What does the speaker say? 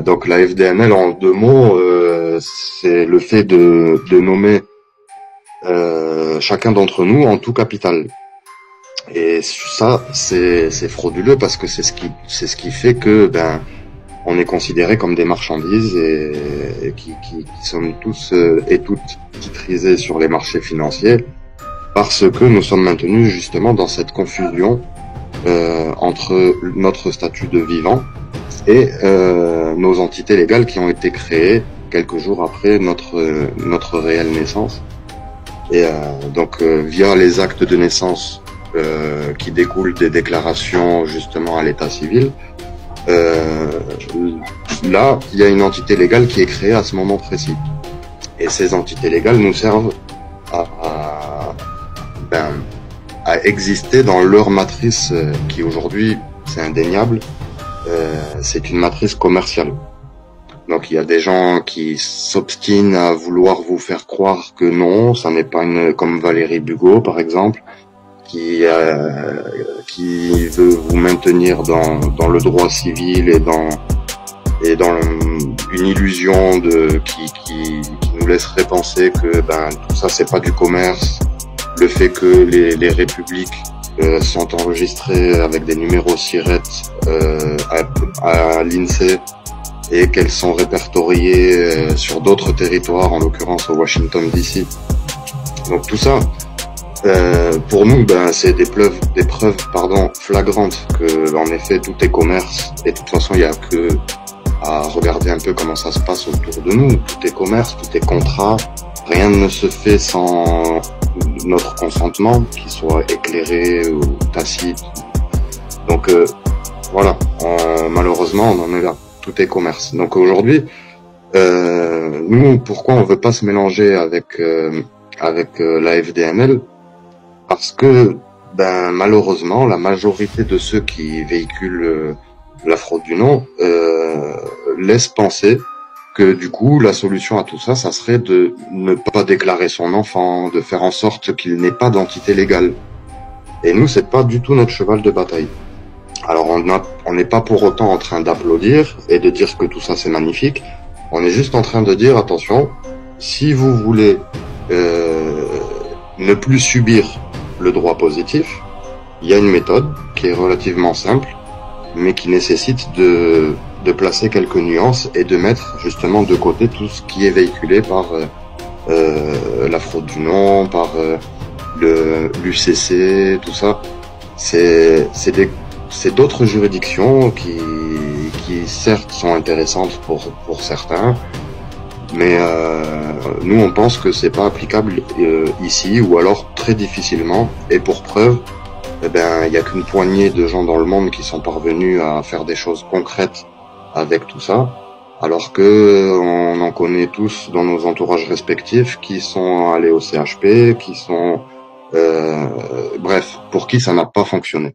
Donc la FDML en deux mots, c'est le fait de nommer chacun d'entre nous en tout capital. Et ça, c'est frauduleux parce que c'est ce qui fait que on est considéré comme des marchandises et qui sommes tous et toutes titrisés sur les marchés financiers parce que nous sommes maintenus justement dans cette confusion entre notre statut de vivant et nos entités légales qui ont été créées quelques jours après notre réelle naissance. Et donc via les actes de naissance qui découlent des déclarations justement à l'état civil, là il y a une entité légale qui est créée à ce moment précis. Et ces entités légales nous servent à exister dans leur matrice qui aujourd'hui, c'est indéniable, c'est une matrice commerciale. Donc il y a des gens qui s'obstinent à vouloir vous faire croire que non, ça n'est pas une, comme Valérie Bugeaud par exemple, qui veut vous maintenir dans le droit civil et dans une illusion qui nous laisserait penser que tout ça c'est pas du commerce, le fait que les républiques sont enregistrées avec des numéros SIRET à l'INSEE et qu'elles sont répertoriées sur d'autres territoires, en l'occurrence au Washington DC. Donc tout ça, pour nous, c'est des preuves flagrantes que, en effet, tout est commerce. Et de toute façon, il n'y a que à regarder un peu comment ça se passe autour de nous. Tout est commerce, tout est contrat. Rien ne se fait sans notre consentement, qu'il soit éclairé ou tacite. Donc voilà, malheureusement, on en est là. Tout est commerce. Donc aujourd'hui, nous, pourquoi on veut pas se mélanger avec la FDML? Parce que malheureusement, la majorité de ceux qui véhiculent la fraude du nom laissent penser que du coup, la solution à tout ça, ça serait de ne pas déclarer son enfant, de faire en sorte qu'il n'ait pas d'entité légale. Et nous, c'est pas du tout notre cheval de bataille. Alors on n'est pas pour autant en train d'applaudir et de dire que tout ça c'est magnifique. On est juste en train de dire attention, si vous voulez ne plus subir le droit positif, il y a une méthode qui est relativement simple, mais qui nécessite de placer quelques nuances et de mettre justement de côté tout ce qui est véhiculé par la fraude du nom, par l'UCC, tout ça. C'est d'autres juridictions qui certes sont intéressantes pour certains, mais nous on pense que c'est pas applicable ici, ou alors très difficilement. Et pour preuve, il y a qu'une poignée de gens dans le monde qui sont parvenus à faire des choses concrètes avec tout ça, alors que on en connaît tous dans nos entourages respectifs qui sont allés au CHP, qui sont bref, pour qui ça n'a pas fonctionné.